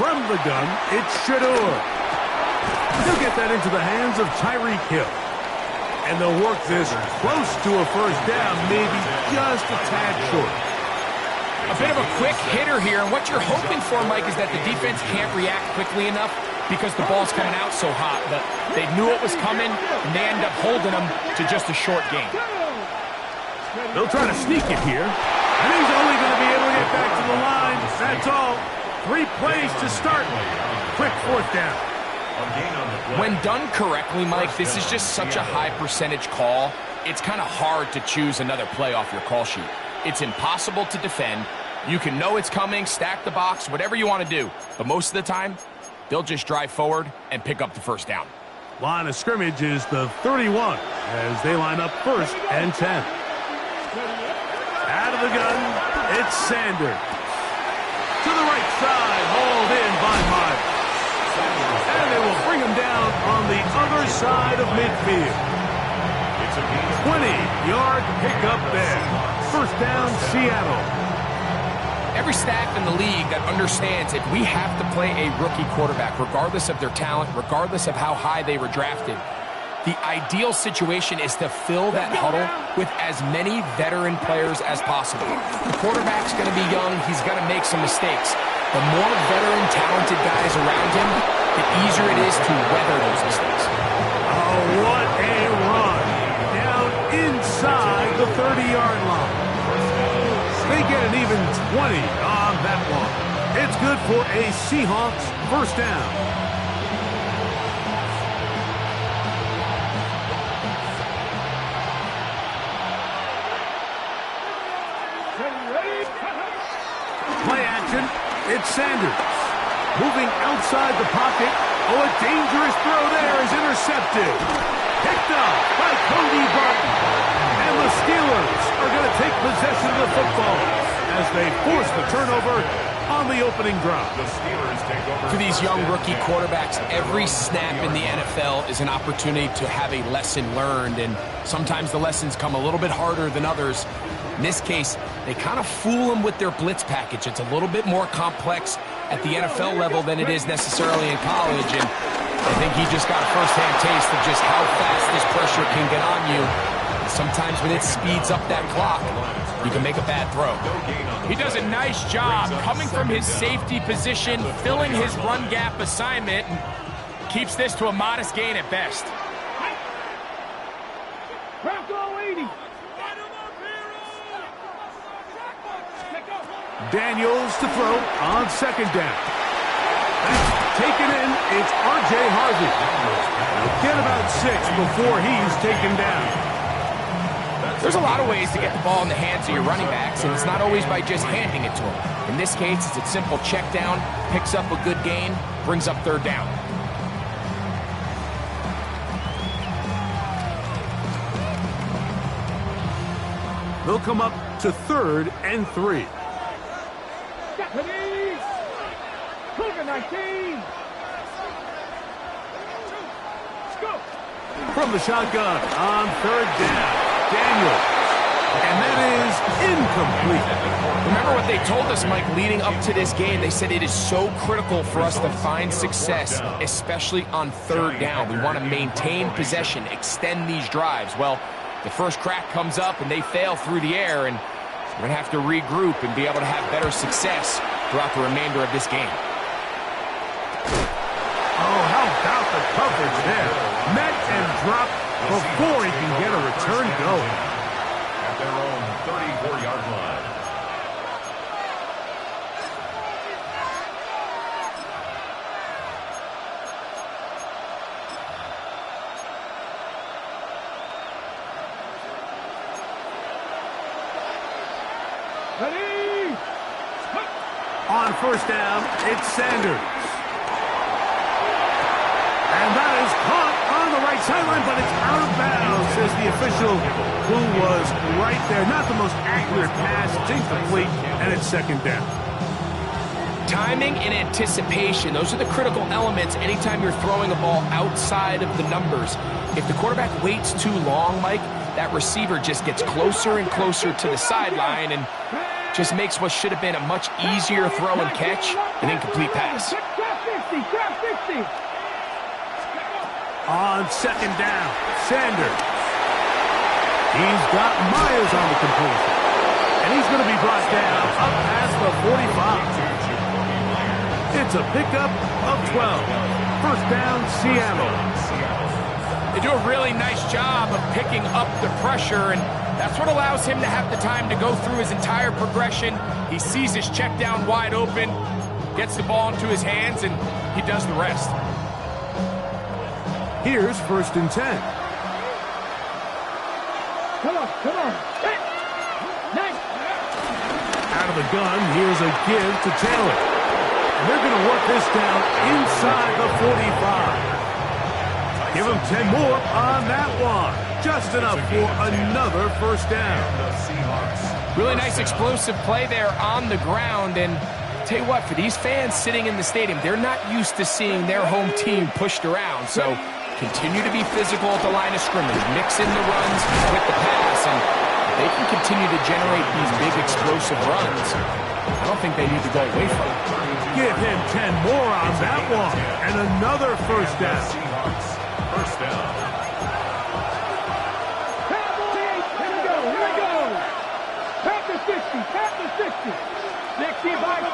From the gun, it's Shador. He'll get that into the hands of Tyreek Hill. And they'll work this close to a first down, maybe just a tad short. A bit of a quick hitter here, and what you're hoping for, Mike, is that the defense can't react quickly enough because the ball's coming out so hot. But they knew it was coming, and they end up holding them to just a short gain. They'll try to sneak it here, and he's only going to be able to get back to the line. That's all. 3 plays to start. Quick fourth down. When done correctly, Mike, this is just such a high percentage call. It's kind of hard to choose another play off your call sheet. It's impossible to defend. You can know it's coming, stack the box, whatever you want to do. But most of the time, they'll just drive forward and pick up the first down. Line of scrimmage is the 31 as they line up 1st and 10. Out of the gun, it's Sanders. To the right side, hauled in by Myers. And they will bring him down on the other side of midfield. 20-yard pickup there. First down, Seattle. Every staff in the league that understands if we have to play a rookie quarterback, regardless of their talent, regardless of how high they were drafted, the ideal situation is to fill that huddle with as many veteran players as possible. The quarterback's going to be young. He's going to make some mistakes. The more veteran, talented guys around him, the easier it is to weather those mistakes. Oh, what a run. Down inside the 30-yard line. They get an even 20 on that one. It's good for a Seahawks first down. Play action. It's Sanders. Moving outside the pocket. Oh, a dangerous throw there is intercepted. Picked up by Cody Barton. And the Steelers are going to take possession of the football as they force the turnover on the opening drive. For these young rookie quarterbacks, every snap in the NFL is an opportunity to have a lesson learned, and sometimes the lessons come a little bit harder than others. In this case, they kind of fool them with their blitz package. It's a little bit more complex at the NFL level than it is necessarily in college, and I think he just got a first-hand taste of just how fast this pressure can get on you. Sometimes when it speeds up that clock, you can make a bad throw. He does a nice job coming from his safety position, filling his run gap assignment, and keeps this to a modest gain at best. Daniels to throw on second down. That's taken in. It's R.J. Harvey. He'll get about 6 before he's taken down. There's a lot of ways to get the ball in the hands of your running backs, and it's not always by just handing it to them. In this case, it's a simple check down, picks up a good gain, brings up third down. They'll come up to 3rd and 3. From the shotgun on 3rd down, Daniels. And that is incomplete. Remember what they told us, Mike, leading up to this game. They said it is so critical for us to find success, especially on 3rd down. We want to maintain possession, extend these drives. Well, the first crack comes up and they fail through the air, and we're going to have to regroup and be able to have better success throughout the remainder of this game. Oh, how about the coverage there? Met and dropped before he can get a return going. At their own 34-yard line. Ready? On first down, it's Sanders. And that is caught on the right sideline, but it's out of bounds, says the official who was right there. Not the most accurate pass. It's incomplete, and it's second down. Timing and anticipation, those are the critical elements anytime you're throwing a ball outside of the numbers. If the quarterback waits too long, Mike, that receiver just gets closer and closer to the sideline and just makes what should have been a much easier throw and catch an incomplete pass. On second down, Sanders. He's got Myers on the completion. And he's going to be brought down up past the 45. It's a pickup of 12. First down, Seattle. They do a really nice job of picking up the pressure, and that's what allows him to have the time to go through his entire progression. He sees his check down wide open, gets the ball into his hands, and he does the rest. Here's first and 10. Come on. Nice. Out of the gun, here's a give to Taylor. And they're going to work this down inside the 45. Give him 10 more on that one. Just enough for another first down. Really nice explosive play there on the ground, and tell you what, for these fans sitting in the stadium, they're not used to seeing their home team pushed around, so continue to be physical at the line of scrimmage, mix in the runs with the pass, and they can continue to generate these big explosive runs. I don't think they need to go away from it. Give him 10 more on that one, and another first down. First down. Here we go. Pat the 60. 60 Bison.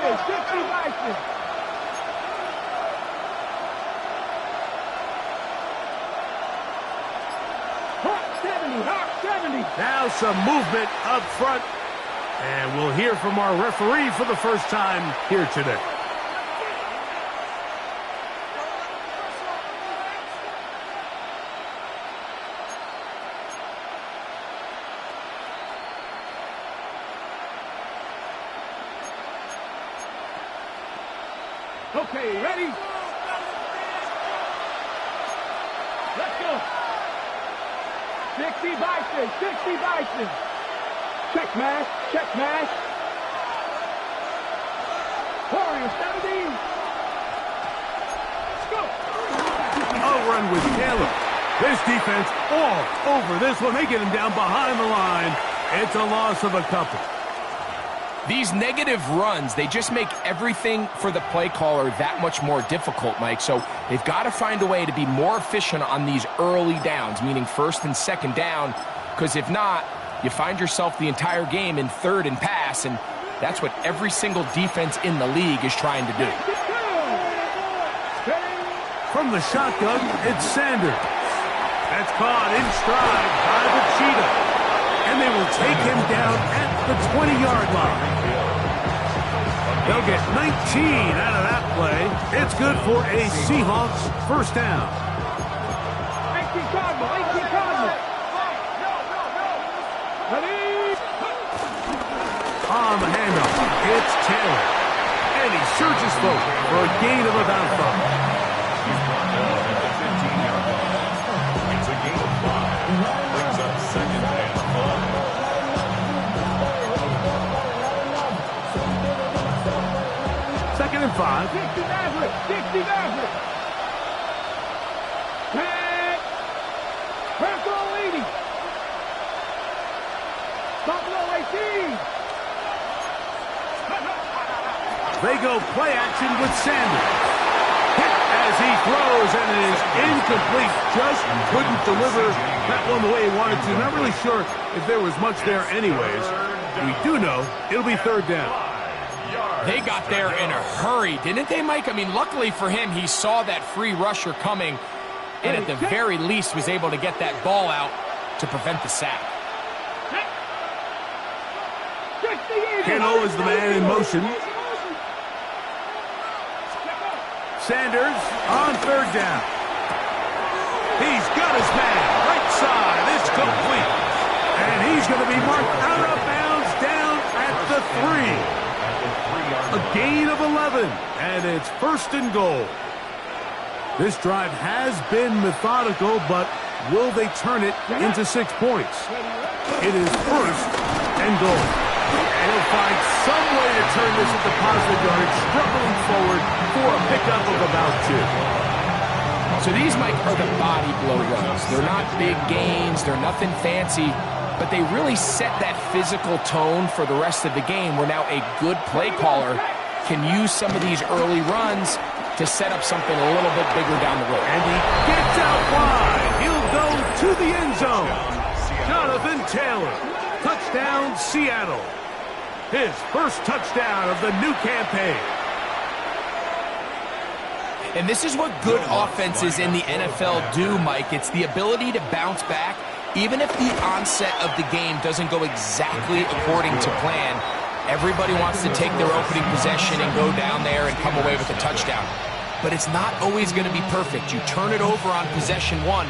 Hawk 70. Now some movement up front. And we'll hear from our referee for the first time here today. Okay, ready? Let's go. 60 Bison. Check mash. Warrior 70. Let's go. A run with Taylor. This defense all over this one. They get him down behind the line. It's a loss of a couple. These negative runs, they just make everything for the play caller that much more difficult, Mike. So they've got to find a way to be more efficient on these early downs, meaning first and second down, because if not, you find yourself the entire game in third and pass, and that's what every single defense in the league is trying to do. From the shotgun, it's Sanders. That's caught in stride by the Cheetah. And they will take him down at the 20-yard line. They'll get 19 out of that play. It's good for a Seahawks first down. 18 Cardinal. Ready? On the handoff, it's Taylor. And he surges forward for a gain of about 5. He's brought down at the 15-yard line. It's a gain of 5. Brings up second and 5. Second and 5. 60 Maverick. Tag. Purple 80. Buffalo 18. They go play action with Sanders. Hit as he throws, and it is incomplete. Just couldn't deliver that one the way he wanted to. Not really sure if there was much there anyways. We do know it'll be third down. They got there in a hurry, didn't they, Mike? I mean, luckily for him, he saw that free rusher coming, and at the very least was able to get that ball out to prevent the sack. Kittle is the man in motion. Sanders on third down. He's got his man. Right side. It's complete. And he's going to be marked out of bounds down at the 3. A gain of 11. And it's first and goal. This drive has been methodical, but will they turn it into 6 points? It is first and goal. And he'll find some way to turn this into positive yardage, struggling forward for a pickup of about 2. So these, Mike, are the body blow runs. They're not big gains. They're nothing fancy. but they really set that physical tone for the rest of the game where now a good play caller can use some of these early runs to set up something a little bit bigger down the road. And he gets out wide. He'll go to the end zone. Jonathan Taylor. Touchdown, Seattle. His first touchdown of the new campaign. And this is what good offenses in the NFL do, Mike. It's the ability to bounce back, even if the onset of the game doesn't go exactly according to plan. Everybody wants to take their opening possession and go down there and come away with a touchdown. But it's not always going to be perfect. You turn it over on possession 1.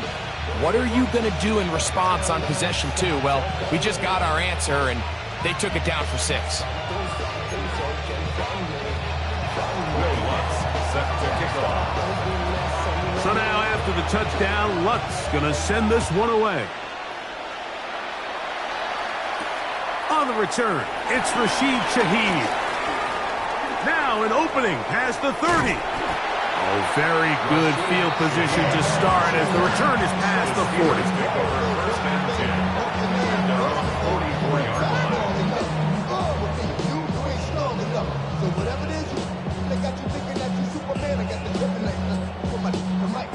What are you going to do in response on possession 2? Well, we just got our answer, and they took it down for 6. So now after the touchdown, Lutz going to send this one away. On the return, it's Rashid Shaheed. Now an opening past the 30. Oh, very good field position to start as the return is past the 40. So whatever it is, they got you thinking that you're Superman. I got the kryptonite. The mic.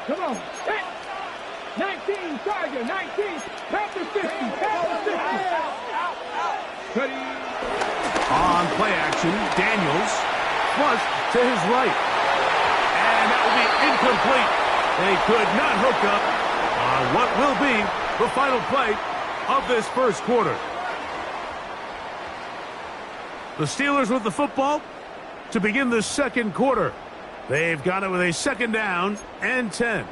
Come on. Hit. 19, Tiger, 19. Panther 50, Panther 50. Ready. On play action, Daniels flush to his right. And that will be incomplete. They could not hook up on what will be the final play of this first quarter. The Steelers with the football to begin the second quarter. They've got it with a second down and 10.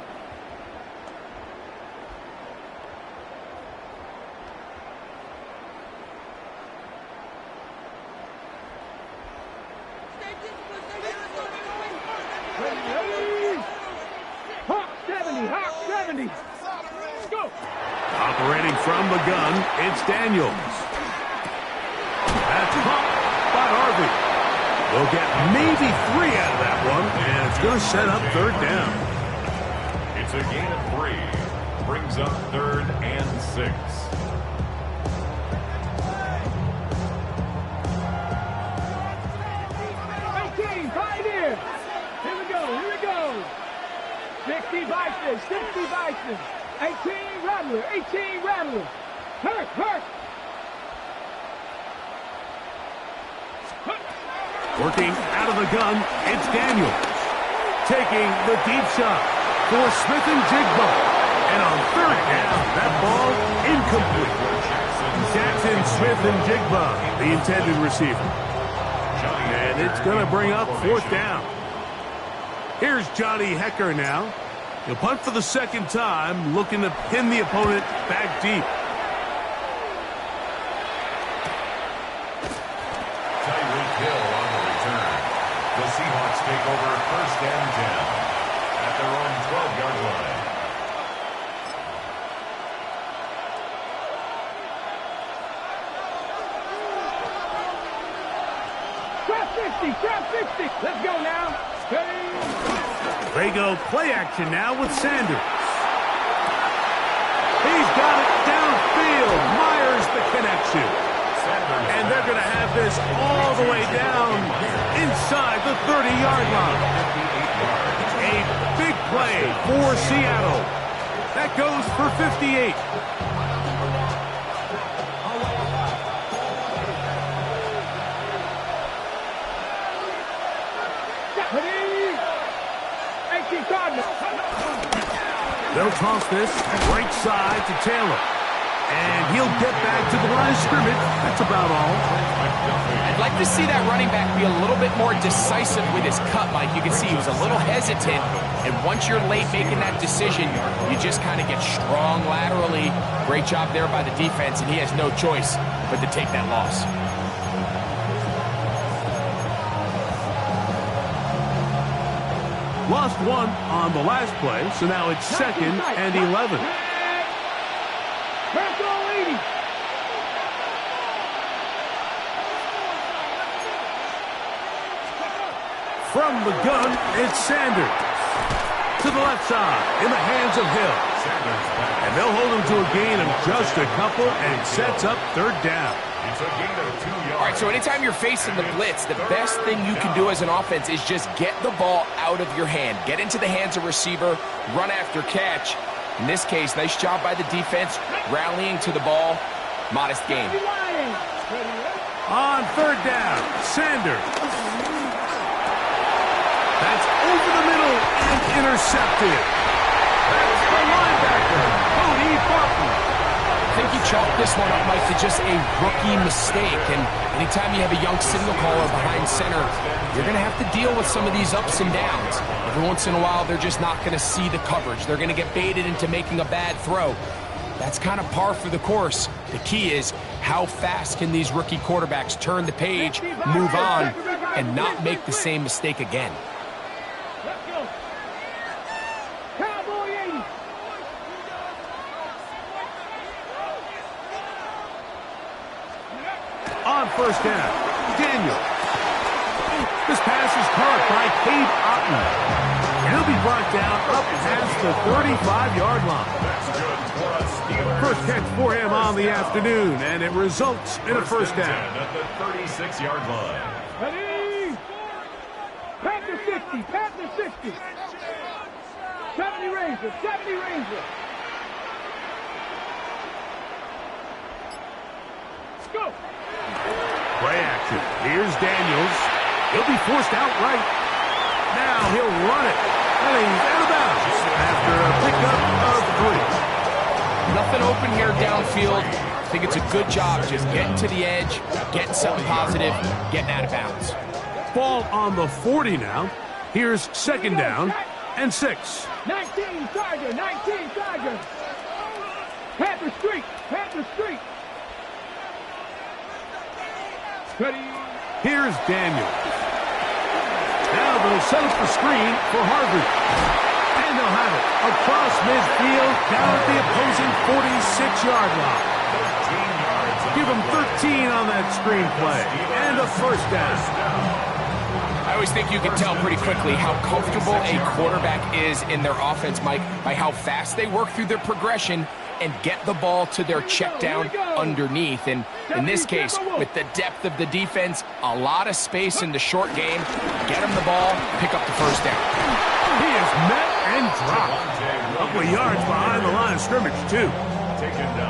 Hawk 70. Let's go. Operating from the gun, it's Daniels. That's caught by Harvey. They'll get maybe 3 out of that one, and it's going to set up third down. It's a gain of 3. Brings up 3rd and 6. Pioneer. Here we go. 60 Bison. 18 Rattler. Hurt. Working out of the gun, it's Daniels. Taking the deep shot for Smith and Jigba. And on third down, that ball incomplete. Jackson, Smith, and Jigba, the intended receiver. And it's going to bring up 4th down. Here's Johnny Hecker now. He'll punt for the second time, looking to pin the opponent back deep. The Seahawks take over 1st and 10 at their own 12-yard line. Trap 50. Let's go now. They go play action now with Sanders. He's got it downfield. Myers the connection. And they're going to have this all the way down inside the 30-yard line. A big play for Seattle. That goes for 58. They'll toss this right side to Taylor. And he'll get back to the line of scrimmage. That's about all. I'd like to see that running back be a little bit more decisive with his cut, Mike. You can see he was a little hesitant. And once you're late making that decision, you just kind of get strong laterally. Great job there by the defense, and he has no choice but to take that loss. Lost 1 on the last play, so now it's 2nd and 11. From the gun, it's Sanders. to the left side in the hands of Hill. And they'll hold him to a gain of just a couple, and it sets up third down. It's a gain of 2 yards. All right, so anytime you're facing the blitz, the best thing you can do as an offense is just get the ball out of your hand. Get into the hands of receiver, run after catch. In this case, nice job by the defense, rallying to the ball. Modest gain. On third down, Sanders. That's over the middle and intercepted. That's the linebacker, Cody Barton. I think you chalk this one up, Mike, to just a rookie mistake. And anytime you have a young signal caller behind center, you're going to have to deal with some of these ups and downs. Every once in a while, they're just not going to see the coverage. They're going to get baited into making a bad throw. That's kind of par for the course. The key is how fast can these rookie quarterbacks turn the page, move on, and not make the same mistake again. On first down, Daniel. This pass is caught by Cade Otton. And he'll be brought down up past the 35-yard line. First catch for him on the afternoon, and it results in a first down. At the 36-yard line. Ready? Panther 60, Panther 60. 70 Ranger, 70 Ranger. Let's go. Play action. Here's Daniels. He'll be forced out right. Now he'll run it. And he's out of bounds after a pickup of 3. Nothing open here downfield. I think it's a good job just getting to the edge, getting something positive, getting out of bounds. Ball on the 40 now. Here's second down and 6. 19 Tiger, 19 Tiger. Panther Street, Panther Street. Ready? Here's Daniels. Now they'll set up the screen for Harvard. And they'll have it across midfield down at the opposing 46-yard line. Give them 13 on that screen play. And a first down. I always think you can tell pretty quickly how comfortable a quarterback is in their offense, Mike, by how fast they work through their progression and get the ball to their check down underneath. And in this case, with the depth of the defense, a lot of space in the short game, get them the ball, pick up the first down. He is met and dropped. A couple of yards behind the line of scrimmage, too.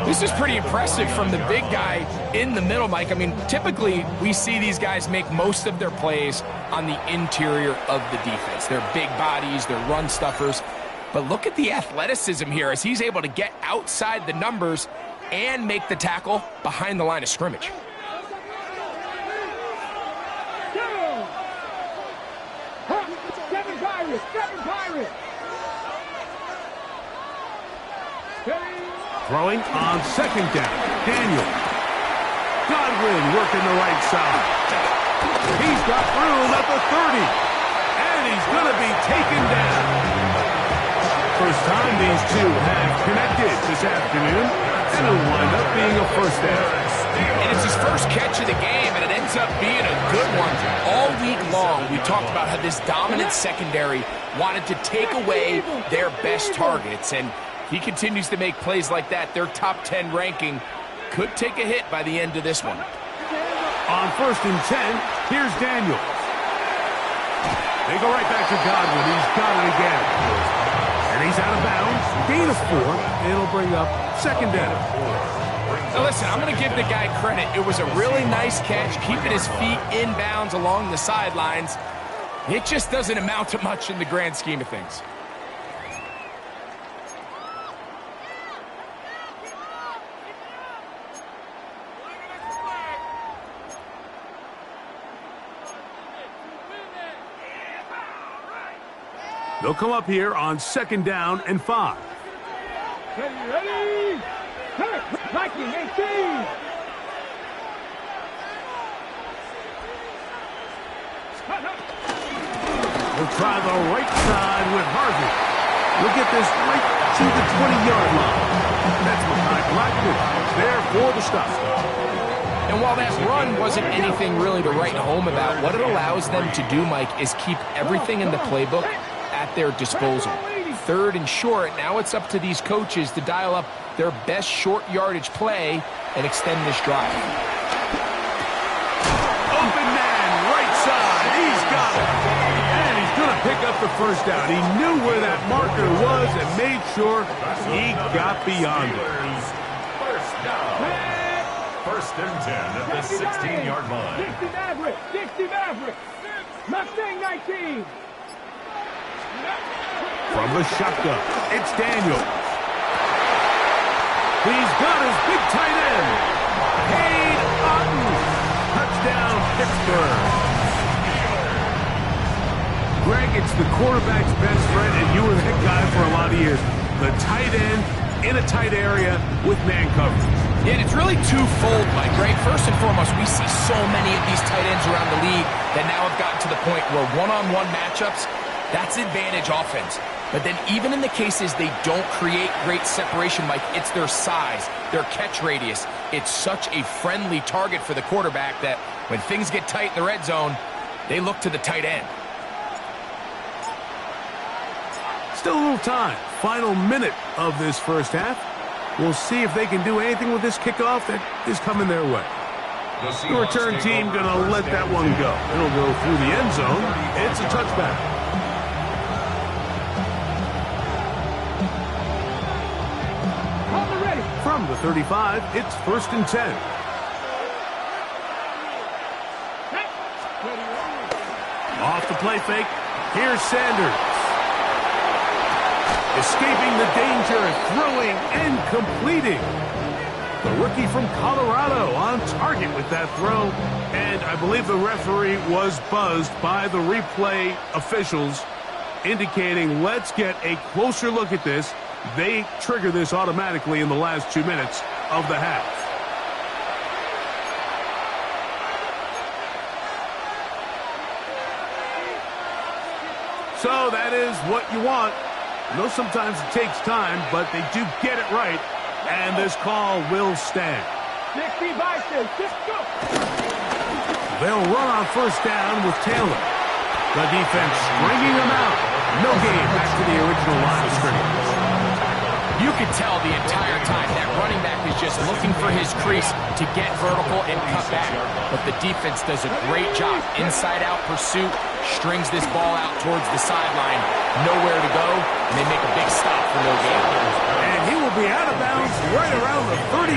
This is pretty impressive from the big guy in the middle, Mike. I mean, typically we see these guys make most of their plays on the interior of the defense. They're big bodies, they're run stuffers. But look at the athleticism here as he's able to get outside the numbers and make the tackle behind the line of scrimmage. Seven Pirates, Seven Pirates. Throwing on second down. Daniel. Godwin working the right side. He's got room at the 30. And he's going to be taken down. First time these two have connected this afternoon, and it'll wind up being a first down. And it's his first catch of the game, and it ends up being a good one. All week long, we talked about how this dominant secondary wanted to take away their best targets, and he continues to make plays like that. Their top 10 ranking could take a hit by the end of this one. On first and 10, here's Daniels. They go right back to Godwin. He's got it again. And he's out of bounds. Gain of 4. It'll bring up second down. Now listen, I'm going to give the guy credit. It was a really nice catch, keeping his feet in bounds along the sidelines. It just doesn't amount to much in the grand scheme of things. They'll come up here on second down and 5. Ready? Viking 18. We'll try the right side with Harvey. We'll get this right to the 20-yard line. That's Mekhi Blackman there for the stop. And while that run wasn't anything really to write home about, what it allows them to do, Mike, is keep everything in the playbook at their disposal. 3rd and short. Now it's up to these coaches to dial up their best short yardage play and extend this drive. Open man, right side. He's got it. And he's going to pick up the first down. He knew where that marker was and made sure he got beyond it. First down. First and 10 at the 16-yard line. 60 Maverick. 60 Maverick. Mustang 19. From the shotgun, it's Daniels. He's got his big tight end. Cade Otton. Touchdown, Pittsburgh. Greg, it's the quarterback's best friend, and you were that guy for a lot of years. The tight end in a tight area with man coverage. Yeah, and it's really twofold, Mike, right? First and foremost, we see so many of these tight ends around the league that now have gotten to the point where one-on-one matchups, that's advantage offense. But then even in the cases they don't create great separation, Mike, it's their size, their catch radius. It's such a friendly target for the quarterback that when things get tight in the red zone, they look to the tight end. Still a little time. Final minute of this first half. We'll see if they can do anything with this kickoff that is coming their way. The return team going to let that one go. It'll go through the end zone. It's a touchback. From the 35, it's 1st and 10. Off the play fake. Here's Sanders. Escaping the danger, throwing and completing. The rookie from Colorado on target with that throw. And I believe the referee was buzzed by the replay officials, indicating let's get a closer look at this. They trigger this automatically in the last 2 minutes of the half. So that is what you want. I know sometimes it takes time, but they do get it right, and this call will stand. 60 Vikings, 6 go. They'll run on first down with Taylor. The defense stringing them out. No gain back to the original line of scrimmage. You can tell the entire time that running back is just looking for his crease to get vertical and cut back. But the defense does a great job. Inside-out pursuit, strings this ball out towards the sideline. Nowhere to go, and they make a big stop for no gain. And he will be out of bounds right around the 35.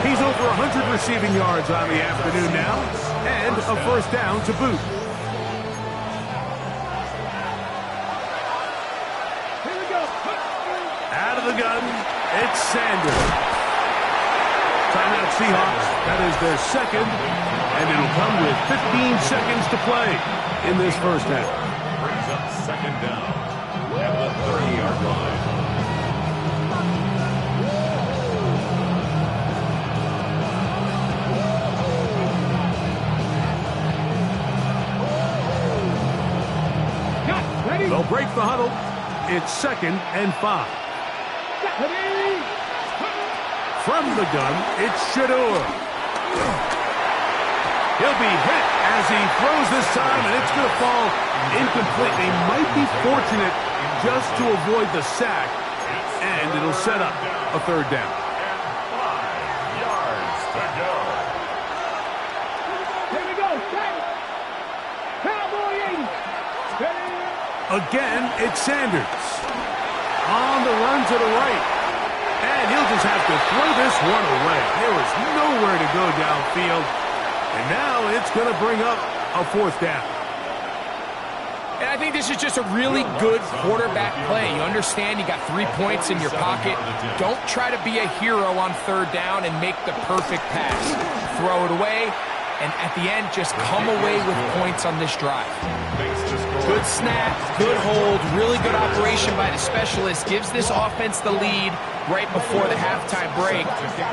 He's over 100 receiving yards on the afternoon now, and a first down to boot. Out of the gun, it's Sanders. Timeout Seahawks. That is their second, and it'll come with 15 seconds to play in this first half. Brings up second down at the 30-yard line. They'll break the huddle. It's 2nd and 5. From the gun, it's Shador. He'll be hit as he throws this time, and it's going to fall incomplete. They might be fortunate just to avoid the sack, and it'll set up a third down. 5 yards to go. Here we go, set. Cowboy 80. Again, it's Sanders. On the run to the right. And he'll just have to throw this one away. There is nowhere to go downfield. And now it's going to bring up a fourth down. And I think this is just a really good quarterback play. You understand you got 3 points in your pocket. Don't try to be a hero on third down and make the perfect pass. Throw it away, and at the end, just come away with points on this drive. Good snap, good hold, really good operation by the specialist. Gives this offense the lead right before the halftime break.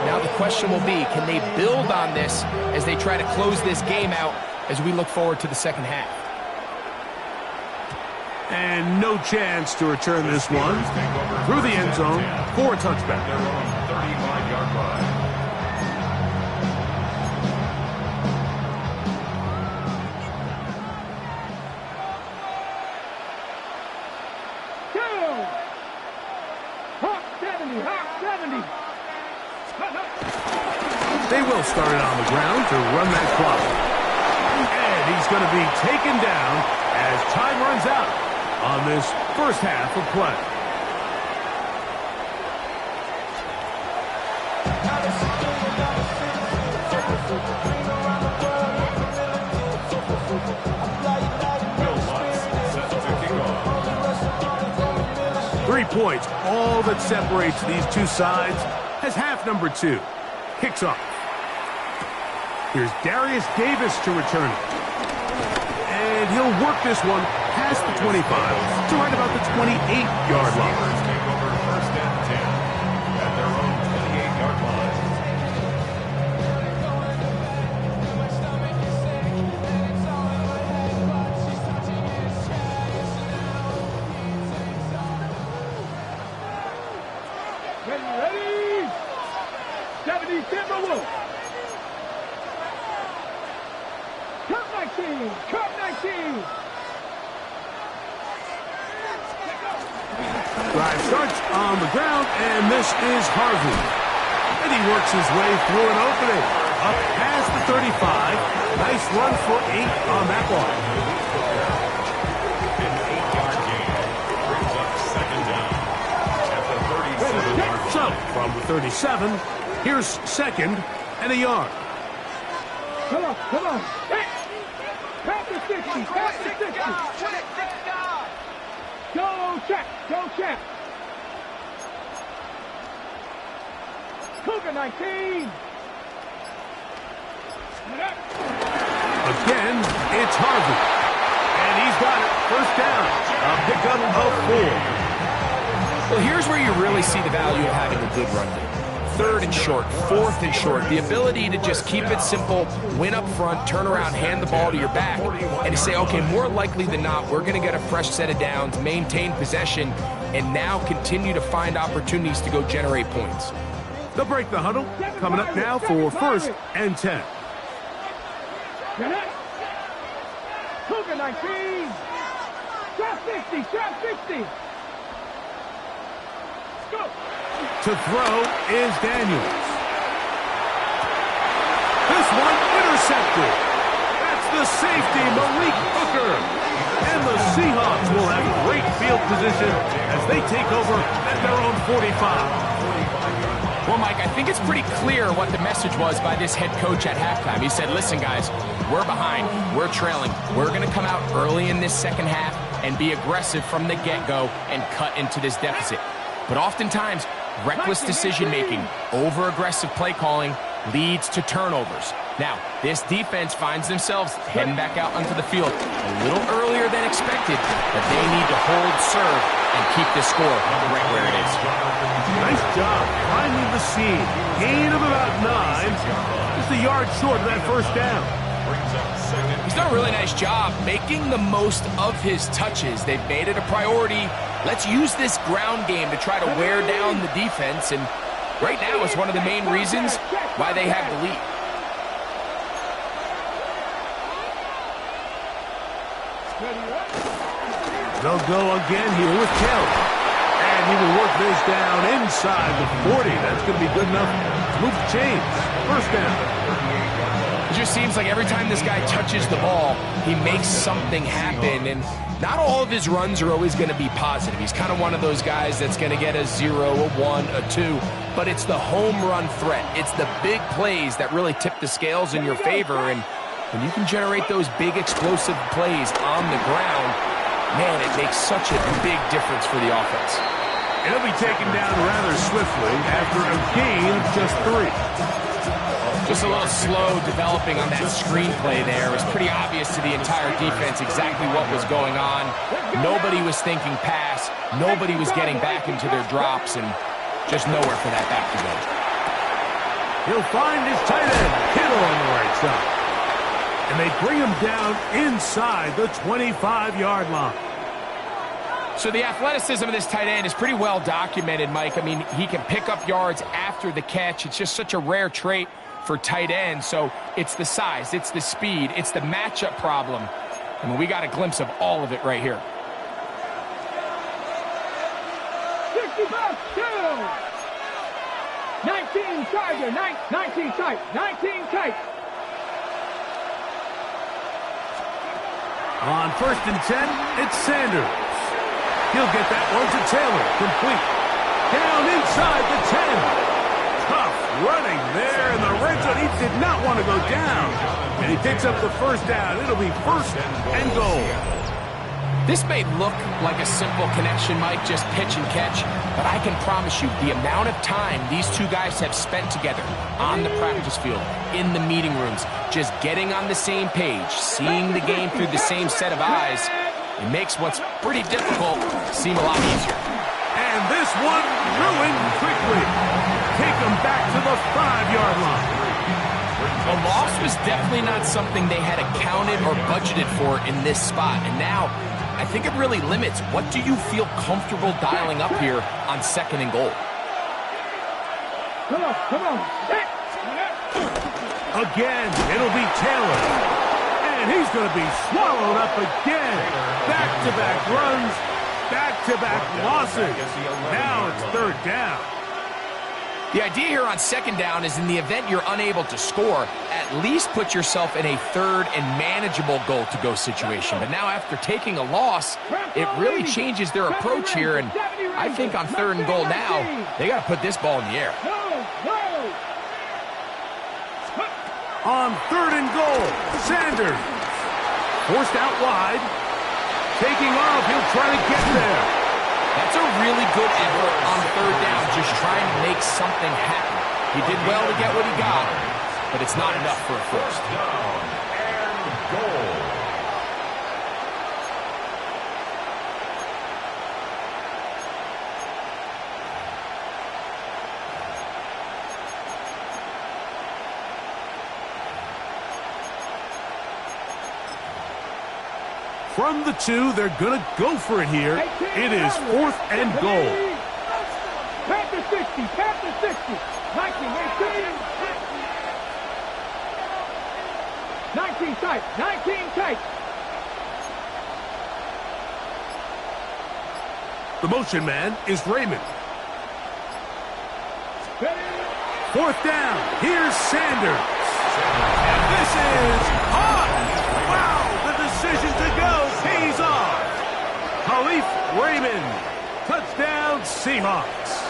Now the question will be, can they build on this as they try to close this game out as we look forward to the second half? And no chance to return this one through the end zone for a touchback. 35-yard line. They will start it on the ground to run that clock. And he's going to be taken down as time runs out on this first half of play. Bill 3 points, all that separates these two sides, as half number 2 kicks off. Here's Darius Davis to return it. And he'll work this one past the 25 to right about the 28-yard line. Take over first and 10 at their own 28-yard line. Ready? 70 Timberwolves. Cup 19. Cup 19. Drive starts on the ground, and this is Harvey. And he works his way through an opening. Up past the 35. Nice run for 8 on that one. An 8-yard gain brings up second down at the 37-yard line. So, from the 37, here's second and a yard. Come on, come on. Hey! Past the 60, past the 60. Go check, go check. Cougar 19. Again, it's Harvey. And he's got it. First down. A pickup of 4. Well, here's where you really see the value of having a good run game. 3rd and short, 4th and short. The ability to just keep it simple, win up front, turn around, hand the ball to your back, and to say, okay, more likely than not, we're going to get a fresh set of downs, maintain possession, and now continue to find opportunities to go generate points. They'll break the huddle. Coming up now for first and 10. Cougar 19. Trap 60, trap 60. Go. To throw is Daniels. This one intercepted. That's the safety, Malik Hooker. And the Seahawks will have great field position as they take over at their own 45. Well, Mike, I think it's pretty clear what the message was by this head coach at halftime. He said, listen, guys, we're behind. We're trailing. We're going to come out early in this second half and be aggressive from the get-go and cut into this deficit. But oftentimes, reckless decision-making, over-aggressive play calling leads to turnovers. Now, this defense finds themselves heading back out onto the field a little earlier than expected, but they need to hold serve and keep this score right where it is. Nice job finding the seam. Gain of about 9. Just a yard short of that first down. He's done a really nice job making the most of his touches. They've made it a priority. Let's use this ground game to try to wear down the defense, and right now it's one of the main reasons why they have the lead. They'll go again here with Kelly. And he will work this down inside the 40. That's going to be good enough to move the chains. First down. It just seems like every time this guy touches the ball, he makes something happen, and not all of his runs are always going to be positive. He's kind of one of those guys that's going to get a 0, a 1, a 2, but it's the home run threat. It's the big plays that really tip the scales in your favor, and when you can generate those big explosive plays on the ground, man, it makes such a big difference for the offense. And he'll be taken down rather swiftly after a gain of just 3. Just a little slow developing on that screenplay there. It was pretty obvious to the entire defense exactly what was going on. Nobody was thinking pass. Nobody was getting back into their drops, and just nowhere for that back to go. He'll find his tight end, Kittle, on the right side. And they bring him down inside the 25-yard line. So the athleticism of this tight end is pretty well documented, Mike. I mean, he can pick up yards after the catch. It's just such a rare trait for tight ends. So it's the size, it's the speed, it's the matchup problem. I mean, we got a glimpse of all of it right here. 65, 2. 19. 19 Tiger, 19 tight, 19 tight. On 1st and 10, it's Sanders. He'll get that one to Taylor, complete. Down inside the 10. Tough running there in the red zone. He did not want to go down. And he picks up the first down. It'll be 1st and goal. This may look like a simple connection, Mike, just pitch and catch, but I can promise you the amount of time these two guys have spent together on the practice field, in the meeting rooms, just getting on the same page, seeing the game through the same set of eyes, it makes what's pretty difficult seem a lot easier. And this one ruined quickly. Take them back to the 5-yard line. The loss was definitely not something they had accounted or budgeted for in this spot, and now I think it really limits what do you feel comfortable dialing up here on 2nd and goal. Come on. Again, it'll be Taylor. And he's going to be swallowed up again. Back-to-back runs, back-to-back losses. Now it's 3rd down. The idea here on 2nd down is in the event you're unable to score, at least put yourself in a 3rd and manageable goal-to-go situation. But now after taking a loss, it really changes their approach here. And I think on 3rd and goal now, they got to put this ball in the air. On 3rd and goal, Sanders. Forced out wide. Taking off, he'll try to get there. That's a really good effort on 3rd down, just trying to make something happen. He did well to get what he got, but it's not enough for a first. Down and goal. From the 2, they're going to go for it here. It is 4th and goal. Panther 60, Panther 60. 19 tight, 19 tight. The motion man is Raymond. 4th down. Here's Sanders. And this is on. Wow, the decision to go pays off. Khalif Raymond. Touchdown, Seahawks.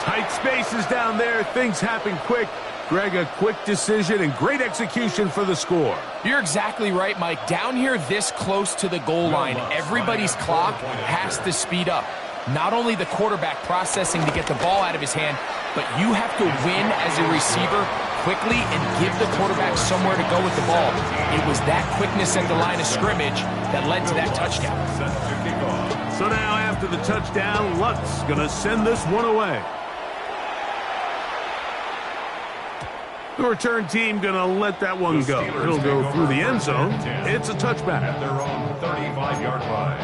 Tight spaces down there. Things happen quick. Greg, a quick decision and great execution for the score. You're exactly right, Mike. Down here this close to the goal line, everybody's clock has to speed up. Not only the quarterback processing to get the ball out of his hand, but you have to win as a receiver quickly and give the quarterback somewhere to go with the ball. It was that quickness at the line of scrimmage that led to that touchdown. So now after the touchdown, Lutz going to send this one away. The return team going to let that one go. It'll go through the end zone. It's a touchback. At their own 35-yard line.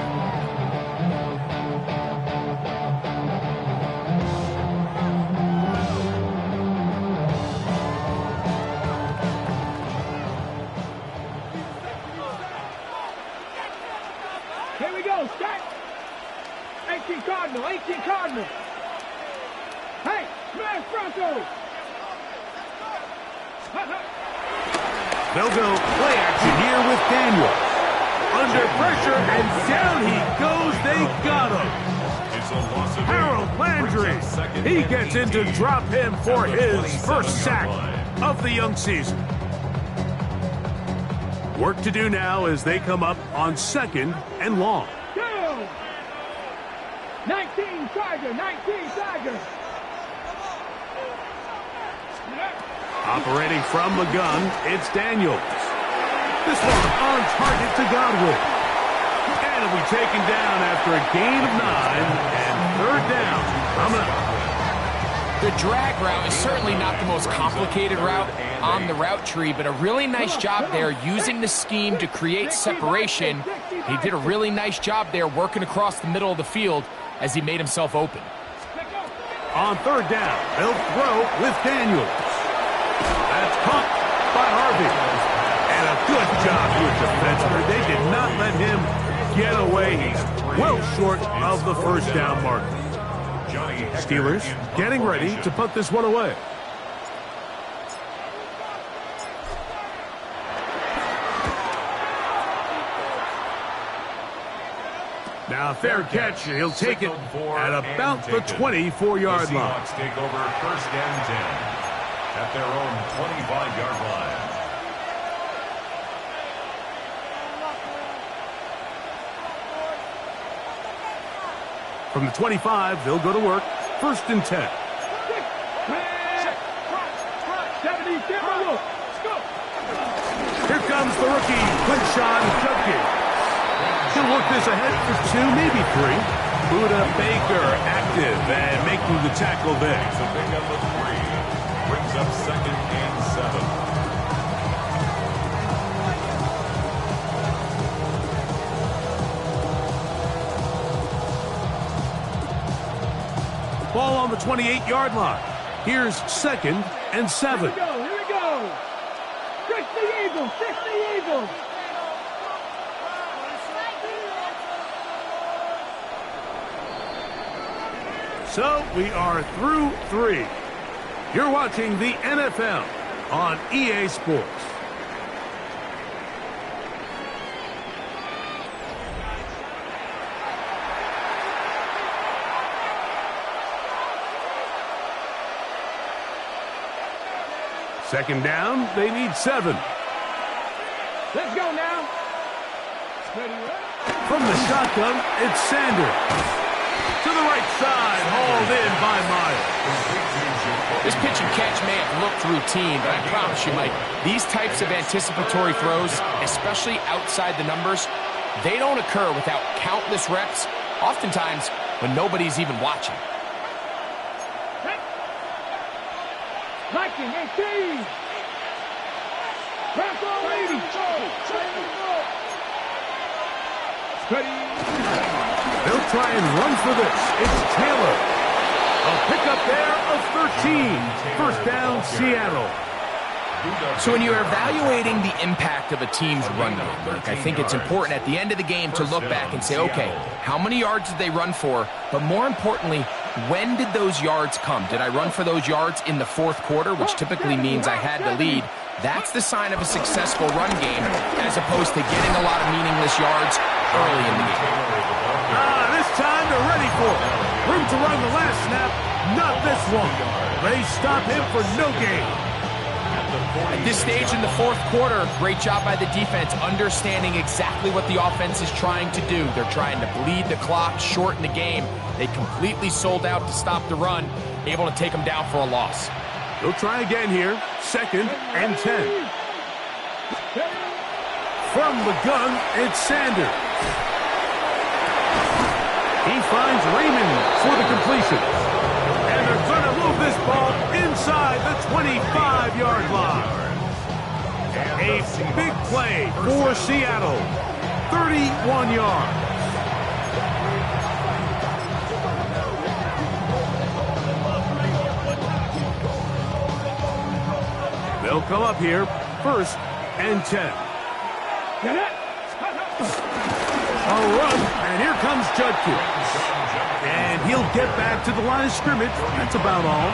Here we go, set. 18 Cardinal, 18 Cardinal. Hey, smash Broncos. They'll go play action here with Daniel. Under pressure, and down he goes. They got him. Harold Landry. He gets in to drop him for his first sack of the young season. Work to do now as they come up on 2nd and long. 19 Tiger, 19 Tiger. Operating from the gun, it's Daniels. This one on target to Godwin. And it'll be taken down after a gain of 9 and 3rd down coming up. The drag route is certainly not the most complicated route on the route tree, but a really nice job there using the scheme to create separation. He did a really nice job there working across the middle of the field as he made himself open. On 3rd down, they'll throw with Daniels. That's caught by Harvey. And a good job with the defenseman. They did not let him get away. He's well short of the first down marker. Steelers getting ready to put this one away. Now, fair catch. He'll take it at about the 24-yard line. Seahawks take over first and 10 at their own 25-yard line. From the 25, they'll go to work. First and 10. Here comes the rookie, Quinshawn Judkins. He'll work this ahead for 2, maybe 3. Buda Baker active and making the tackle there. It's a pickup of 3. Brings up second and 7. Ball on the 28-yard line. Here's second and 7. Here we go. Trick the Eagles, trick the Eagles. So we are through 3. You're watching the NFL on EA Sports. Second down, they need 7. Let's go now. From the shotgun, it's Sanders. To the right side, hauled in by Miles. This pitch and catch may have looked routine, but I promise you, Mike, these types of anticipatory throws, especially outside the numbers, they don't occur without countless reps, oftentimes when nobody's even watching. Liking 18. Back on 80. They'll try and run for this. It's Taylor. A pickup there of 13. First down, Seattle. So when you're evaluating the impact of a team's run game, Mark, I think it's important at the end of the game to look back and say, okay, how many yards did they run for? But more importantly, when did those yards come? Did I run for those yards in the fourth quarter, which typically means I had the lead? That's the sign of a successful run game, as opposed to getting a lot of meaningless yards early in the game. This time they're ready for it. Room to run the last snap, not this one. They stop him for no gain. At this stage in the fourth quarter, great job by the defense, understanding exactly what the offense is trying to do. They're trying to bleed the clock, shorten the game. They completely sold out to stop the run, able to take them down for a loss. They'll try again here. Second and 10. From the gun, it's Sanders. He finds Raymond for the completion. And they're going to move this ball inside the 25-yard line. A big play for Seattle. 31 yards. They'll come up here, first and 10. A run, and here comes Judkins. And he'll get back to the line of scrimmage. That's about all.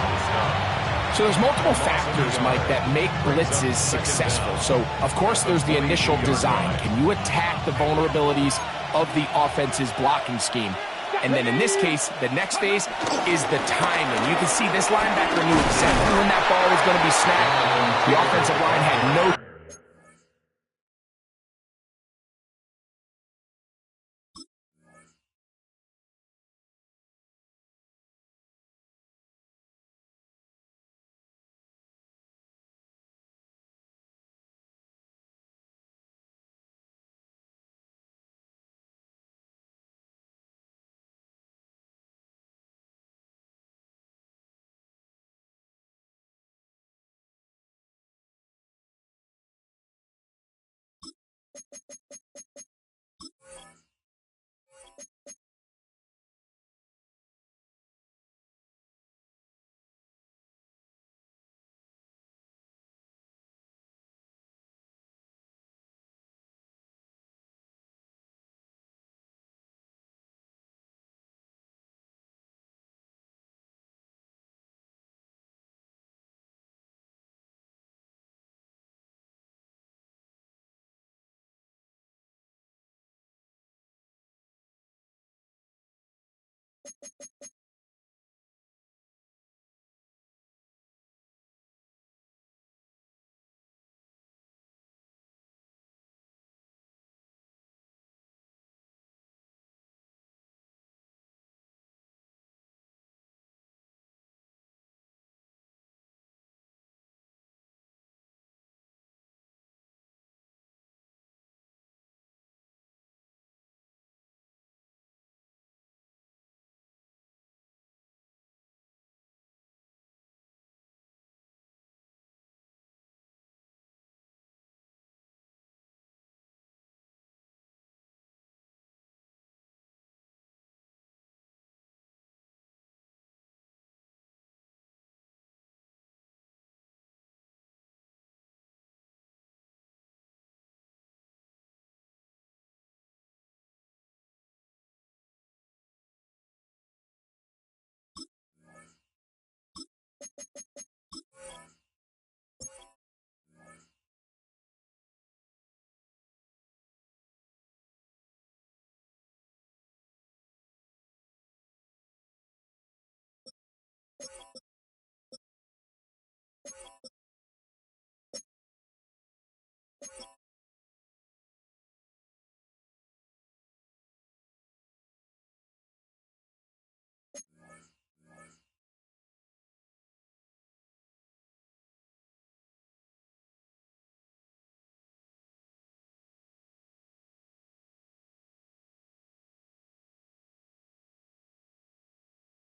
So there's multiple factors, Mike, that make blitzes successful. So, of course, there's the initial design. Can you attack the vulnerabilities of the offense's blocking scheme? And then in this case, the next phase is the timing. You can see this linebacker knew exactly when that ball was going to be snapped. The offensive line had no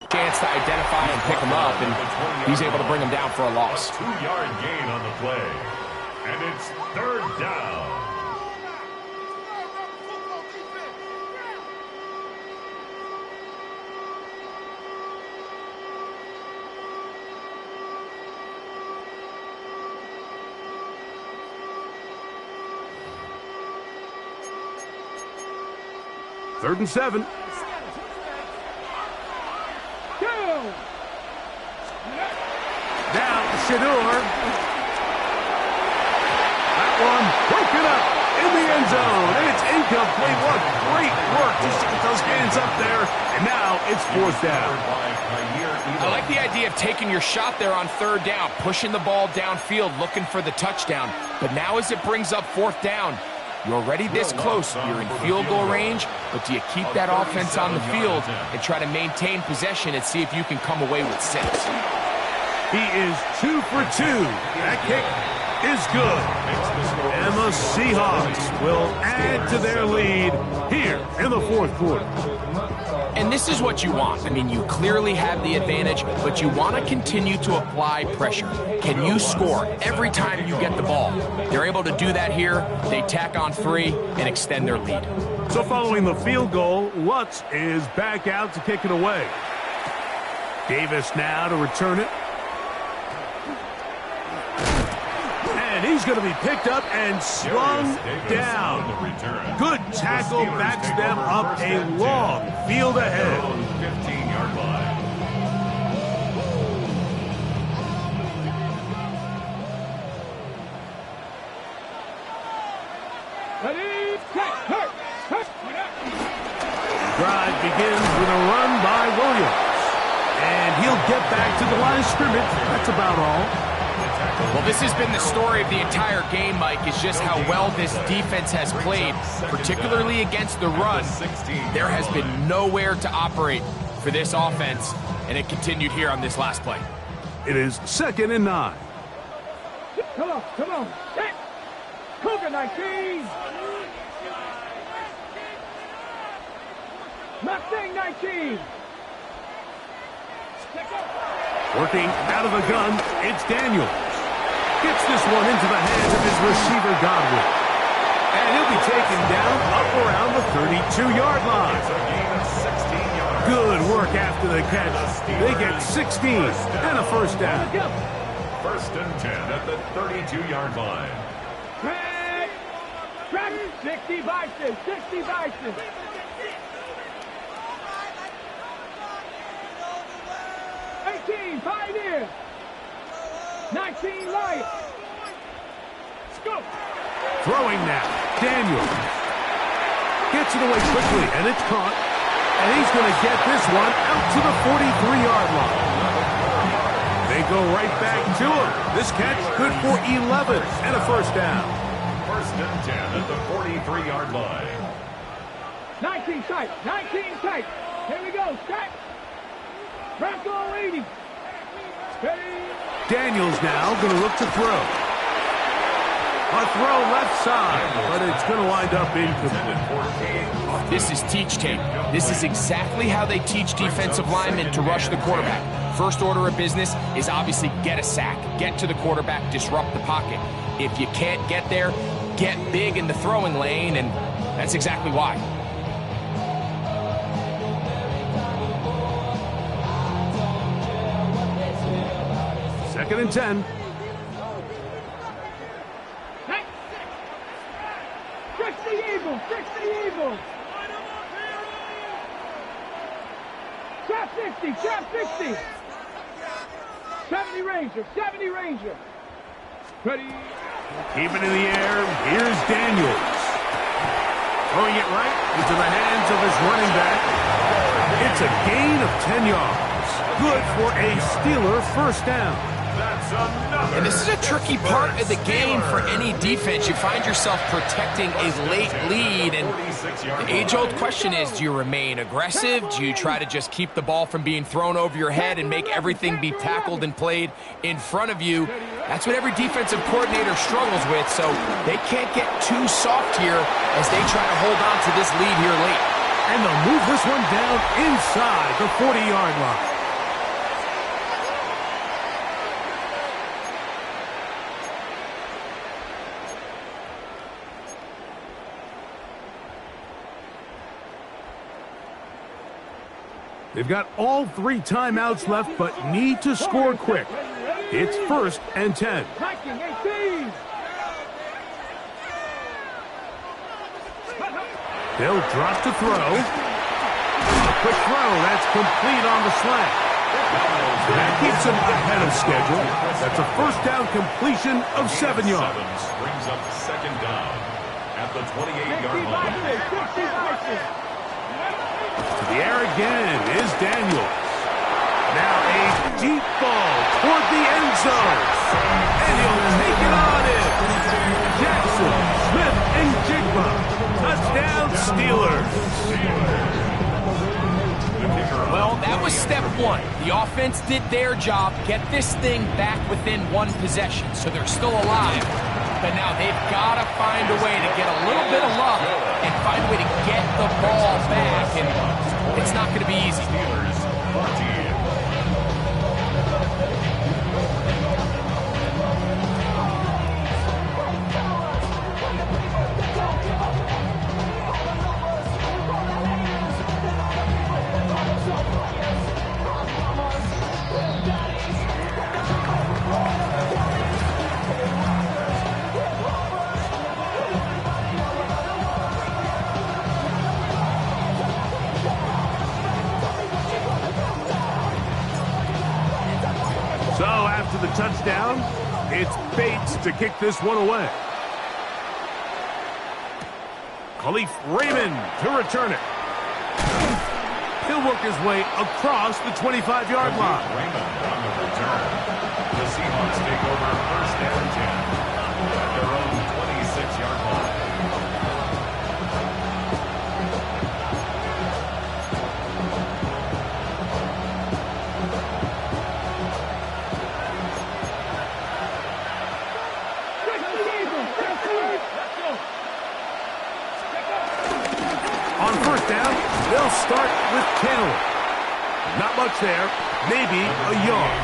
Chance to identify and pick him up, and he's able to bring him down for a loss. 2-yard gain on the play. And it's third down. Third and 7. Down, Shador. That one broken up in the end zone, and it's incomplete. What great work just to get those hands up there, and now it's fourth down. I like the idea of taking your shot there on third down, pushing the ball downfield, looking for the touchdown. But now as it brings up fourth down, you're already this close. You're in field goal range, but do you keep that offense on the field and try to maintain possession and see if you can come away with 6? He is 2 for 2. That kick is good. And the Seahawks will add to their lead here in the fourth quarter. And this is what you want. I mean, you clearly have the advantage, but you want to continue to apply pressure. Can you score every time you get the ball? They're able to do that here. They tack on 3 and extend their lead. So following the field goal, Lutz is back out to kick it away. Davis now to return it. And he's going to be picked up and slung down. Good tackle backs them up a long field ahead. 15-yard line. Ready, set, hurt. Drive begins with a run by Williams. And he'll get back to the line of scrimmage. That's about all. Well, this has been the story of the entire game, Mike, is just how well this defense has played, particularly against the run. There has been nowhere to operate for this offense, and it continued here on this last play. It is 2nd and 9. Come on. Set. Cougar 19. Mustang 19. Working out of the gun, it's Daniels. Gets this one into the hands of his receiver, Godwin. And he'll be taken down up around the 32-yard line. Good work after the catch. They get 16 and a first down. 1st and 10 at the 32-yard line. Track 60 Bison. 60 Bison. 18, Pioneer. 19, Lions. Scoop. Throwing now, Daniels. Gets it away quickly, and it's caught. And he's going to get this one out to the 43-yard line. They go right back to him. This catch good for 11 and a first down. First and 10 at the 43-yard line. 19 tight. 19 tight. Here we go. Set. Bronco 80. Ready. Daniels now going to look to throw. A throw left side, but it's going to wind up incomplete. This is teach tape. This is exactly how they teach defensive linemen to rush the quarterback. First order of business is obviously get a sack, get to the quarterback, disrupt the pocket. If you can't get there, get big in the throwing lane, and that's exactly why. Second and 10. Fix the Eagles. Fix the Eagles. Trap 50. Trap 50. 70 Ranger. 70 Ranger. Ready. Keep it in the air. Here's Daniels. Throwing it right into the hands of his running back. It's a gain of 10 yards. Good for a Steeler first down. That's another. And this is a tricky part of the game for any defense. You find yourself protecting a late lead, and the age-old question is, do you remain aggressive? Do you try to just keep the ball from being thrown over your head and make everything be tackled and played in front of you? That's what every defensive coordinator struggles with, so they can't get too soft here as they try to hold on to this lead here late. And they'll move this one down inside the 40-yard line. They've got all 3 timeouts left, but need to score quick. It's first and 10. They'll drop to throw. A quick throw. That's complete on the slant. That keeps them ahead of schedule. That's a first down completion of 7 yards. Brings up second down at the 28-yard line. To the air again is Daniels. Now a deep ball toward the end zone. And he'll take it on in. Jackson, Smith, and Jigba. Touchdown, Steelers. Well, that was step one. The offense did their job, get this thing back within 1 possession, so they're still alive. But now they've got to find a way to get a little bit of luck and find a way to get the ball back, and it's not going to be easy. So after the touchdown, it's Bates to kick this one away. Khalif Raymond to return it. He'll work his way across the 25-yard line. Raymond on the return. The Seahawks take over first and 10 at their own 26-yard line. On first down, they'll start with Taylor. Not much there, maybe a yard.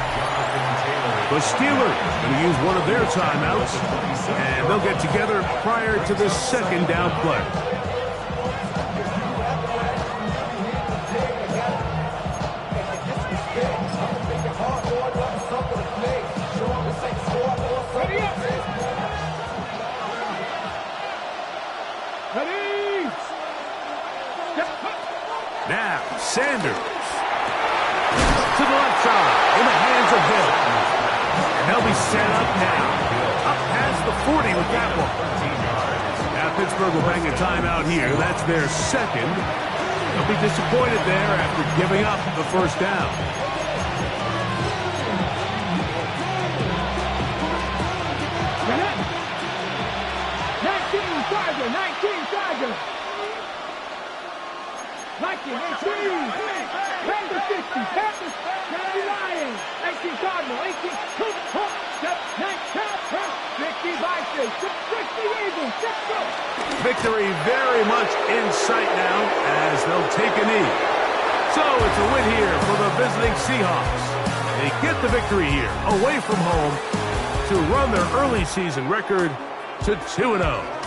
The Steelers going to use one of their timeouts, and they'll get together prior to the second down play. Now, Sanders. To the left side, in the hands of Hill. And they'll be set up now. Up past the 40 with that one. Now, Pittsburgh will bang a timeout here. That's their second. They'll be disappointed there after giving up the first down. Charger, 19 Charger. Viking, 18. Panthers 50. Panthers 49. 19 Cardinal, 18. Step, 50 Vikings. 60 Eagles. Let's go. Victory very much in sight now as they'll take a knee. So it's a win here for the visiting Seahawks. They get the victory here away from home to run their early season record to 2-0.